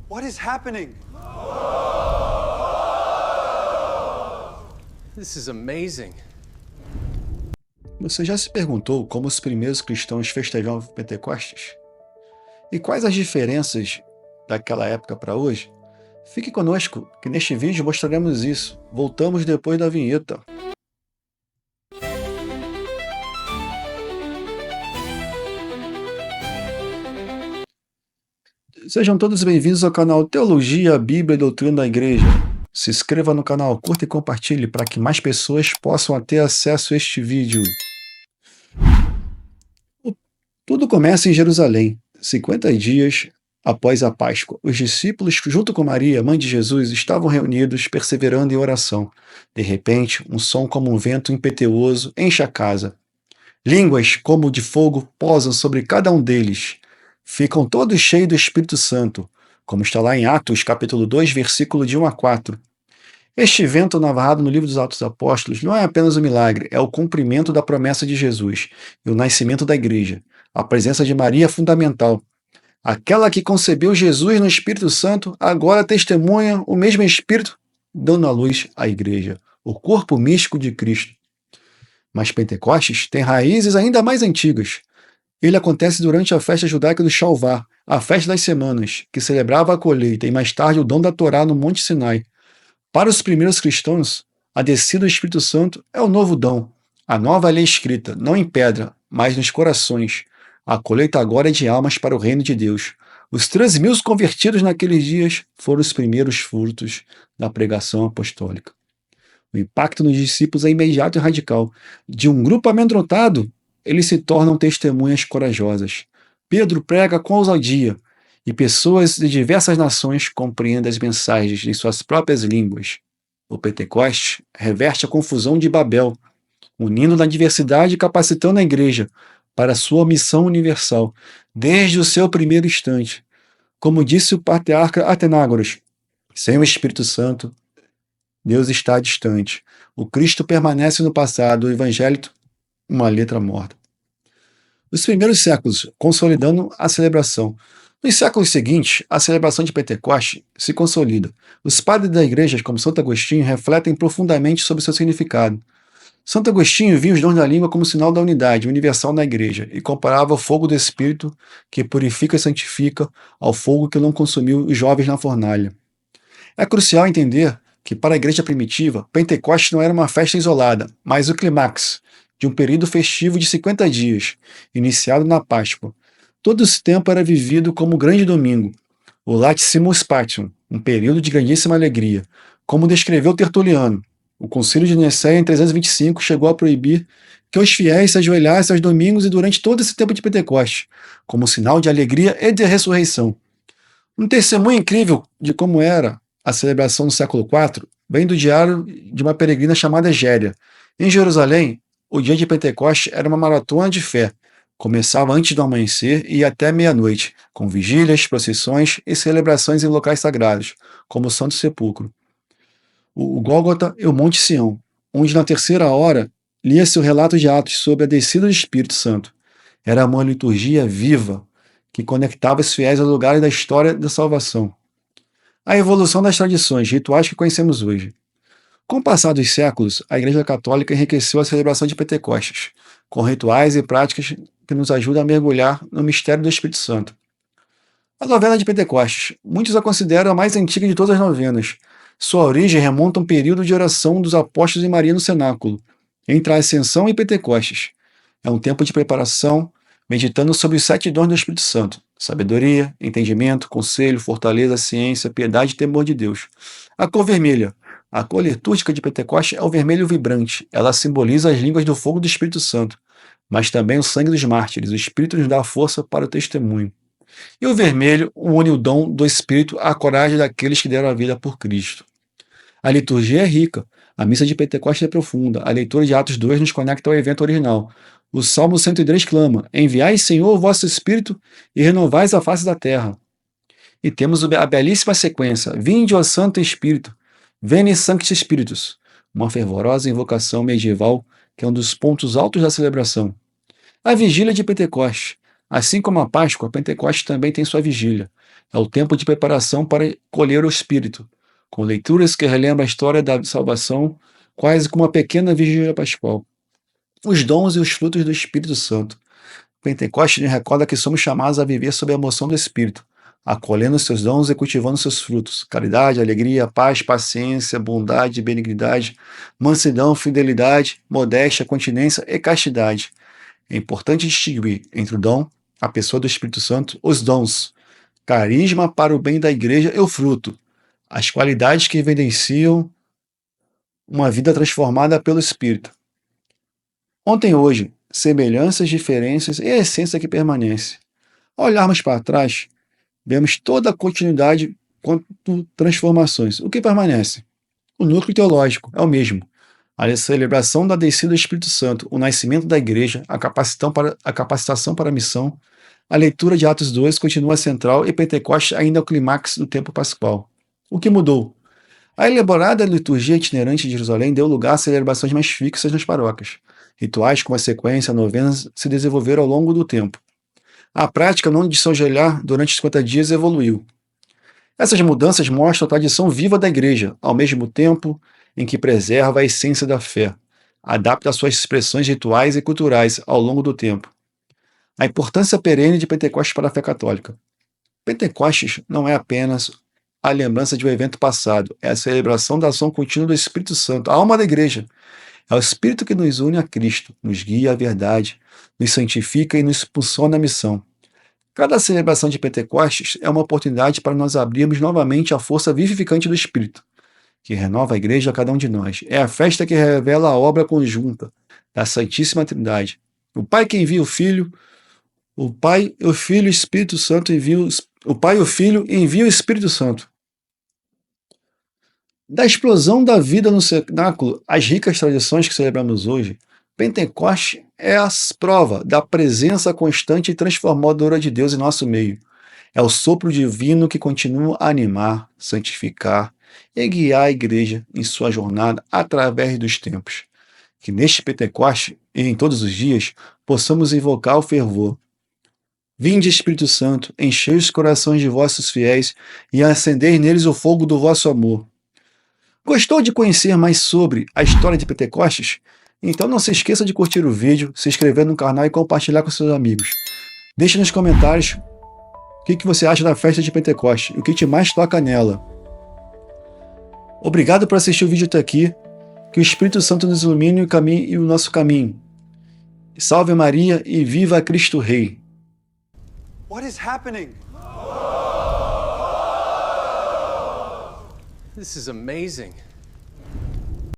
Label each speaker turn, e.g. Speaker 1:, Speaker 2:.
Speaker 1: What is happening?
Speaker 2: This is amazing.
Speaker 3: Você já se perguntou como os primeiros cristãos festejavam Pentecostes? E quais as diferenças daquela época para hoje? Fique conosco, que neste vídeo mostraremos isso. Voltamos depois da vinheta. Sejam todos bem-vindos ao canal Teologia, Bíblia e Doutrina da Igreja. Se inscreva no canal, curta e compartilhe para que mais pessoas possam ter acesso a este vídeo. Tudo começa em Jerusalém, 50 dias após a Páscoa. Os discípulos, junto com Maria, mãe de Jesus, estavam reunidos, perseverando em oração. De repente, um som como um vento impetuoso enche a casa. Línguas como de fogo posam sobre cada um deles. Ficam todos cheios do Espírito Santo, como está lá em Atos, capítulo 2, versículo de 1 a 4. Este evento narrado no livro dos Atos dos Apóstolos não é apenas um milagre, é o cumprimento da promessa de Jesus e o nascimento da igreja. A presença de Maria é fundamental. Aquela que concebeu Jesus no Espírito Santo agora testemunha o mesmo Espírito, dando à luz à igreja, o corpo místico de Cristo. Mas Pentecostes tem raízes ainda mais antigas. Ele acontece durante a festa judaica do Shalvá, a festa das semanas, que celebrava a colheita e mais tarde o dom da Torá no Monte Sinai. Para os primeiros cristãos, a descida do Espírito Santo é o novo dom, a nova lei escrita, não em pedra, mas nos corações. A colheita agora é de almas para o reino de Deus. Os 13.000 convertidos naqueles dias foram os primeiros frutos da pregação apostólica. O impacto nos discípulos é imediato e radical. De um grupo amedrontado, eles se tornam testemunhas corajosas. Pedro prega com ousadia, e pessoas de diversas nações compreendem as mensagens em suas próprias línguas. O Pentecostes reverte a confusão de Babel, unindo na diversidade e capacitando a igreja para sua missão universal, desde o seu primeiro instante. Como disse o patriarca Atenágoras, sem o Espírito Santo, Deus está distante. O Cristo permanece no passado, o Evangelho uma letra morta. Os primeiros séculos, consolidando a celebração. Nos séculos seguintes, a celebração de Pentecostes se consolida. Os padres da igreja, como Santo Agostinho, refletem profundamente sobre seu significado. Santo Agostinho via os dons da língua como sinal da unidade universal na igreja e comparava o fogo do Espírito, que purifica e santifica, ao fogo que não consumiu os jovens na fornalha. É crucial entender que, para a igreja primitiva, Pentecostes não era uma festa isolada, mas o clímax de um período festivo de 50 dias, iniciado na Páscoa. Todo esse tempo era vivido como o grande domingo, o Latissimus Spatium, um período de grandíssima alegria. Como descreveu Tertuliano, o Concílio de Nicéia em 325 chegou a proibir que os fiéis se ajoelhassem aos domingos e durante todo esse tempo de Pentecostes, como sinal de alegria e de ressurreição. Um testemunho incrível de como era a celebração no século IV vem do diário de uma peregrina chamada Géria. Em Jerusalém, o dia de Pentecostes era uma maratona de fé. Começava antes do amanhecer e ia até meia-noite, com vigílias, procissões e celebrações em locais sagrados, como o Santo Sepulcro, o Gólgota e o Monte Sião, onde na terceira hora lia-se o relato de Atos sobre a descida do Espírito Santo. Era uma liturgia viva, que conectava os fiéis aos lugares da história da salvação. A evolução das tradições, rituais que conhecemos hoje. Com o passar dos séculos, a Igreja Católica enriqueceu a celebração de Pentecostes, com rituais e práticas que nos ajudam a mergulhar no mistério do Espírito Santo. A novena de Pentecostes. Muitos a consideram a mais antiga de todas as novenas. Sua origem remonta a um período de oração dos apóstolos e Maria no cenáculo, entre a Ascensão e Pentecostes. É um tempo de preparação, meditando sobre os 7 dons do Espírito Santo: sabedoria, entendimento, conselho, fortaleza, ciência, piedade e temor de Deus. A cor vermelha. A cor litúrgica de Pentecostes é o vermelho vibrante. Ela simboliza as línguas do fogo do Espírito Santo, mas também o sangue dos mártires. O Espírito nos dá força para o testemunho. E o vermelho une o dom do Espírito à coragem daqueles que deram a vida por Cristo. A liturgia é rica. A missa de Pentecostes é profunda. A leitura de Atos 2 nos conecta ao evento original. O Salmo 103 clama: enviai, Senhor, o vosso Espírito e renovais a face da terra. E temos a belíssima sequência: vinde, ó Santo Espírito, Veni Sancti Spiritus, uma fervorosa invocação medieval que é um dos pontos altos da celebração. A vigília de Pentecostes. Assim como a Páscoa, a Pentecostes também tem sua vigília. É o tempo de preparação para colher o Espírito, com leituras que relembram a história da salvação, quase como uma pequena vigília pascual. Os dons e os frutos do Espírito Santo. Pentecostes nos recorda que somos chamados a viver sob a emoção do Espírito, acolhendo seus dons e cultivando seus frutos: caridade, alegria, paz, paciência, bondade, benignidade, mansidão, fidelidade, modéstia, continência e castidade. É importante distinguir entre o dom, a pessoa do Espírito Santo, os dons, carisma para o bem da igreja e o fruto, as qualidades que evidenciam uma vida transformada pelo Espírito. Ontem e hoje, semelhanças, diferenças e a essência que permanece. Ao olharmos para trás, vemos toda a continuidade quanto transformações. O que permanece? O núcleo teológico é o mesmo. A celebração da descida do Espírito Santo, o nascimento da igreja, a capacitação para a missão, a leitura de Atos 2 continua central e Pentecostes ainda é o clímax do tempo pascual. O que mudou? A elaborada liturgia itinerante de Jerusalém deu lugar a celebrações mais fixas nas paróquias. Rituais como a sequência, novenas, se desenvolveram ao longo do tempo. A prática não de se ajoelhar durante os 50 dias evoluiu. Essas mudanças mostram a tradição viva da igreja, ao mesmo tempo em que preserva a essência da fé, adapta suas expressões rituais e culturais ao longo do tempo. A importância perene de Pentecostes para a fé católica. Pentecostes não é apenas a lembrança de um evento passado, é a celebração da ação contínua do Espírito Santo, a alma da igreja. É o Espírito que nos une a Cristo, nos guia à verdade, nos santifica e nos impulsiona à missão. Cada celebração de Pentecostes é uma oportunidade para nós abrirmos novamente a força vivificante do Espírito, que renova a igreja a cada um de nós. É a festa que revela a obra conjunta da Santíssima Trindade. O Pai que envia o Filho, o Pai, o Filho e o Espírito Santo enviam, o Pai e o Filho enviam o Espírito Santo. Da explosão da vida no cenáculo às ricas tradições que celebramos hoje, Pentecoste é a prova da presença constante e transformadora de Deus em nosso meio. É o sopro divino que continua a animar, santificar e guiar a igreja em sua jornada através dos tempos. Que neste Pentecoste e em todos os dias possamos invocar o fervor. Vinde, Espírito Santo, enchei os corações de vossos fiéis e acendei neles o fogo do vosso amor. Gostou de conhecer mais sobre a história de Pentecostes? Então não se esqueça de curtir o vídeo, se inscrever no canal e compartilhar com seus amigos. Deixe nos comentários o que você acha da festa de Pentecostes e o que te mais toca nela. Obrigado por assistir o vídeo até aqui. Que o Espírito Santo nos ilumine o nosso caminho. Salve Maria e viva Cristo Rei!
Speaker 1: What is happening?
Speaker 2: This is amazing.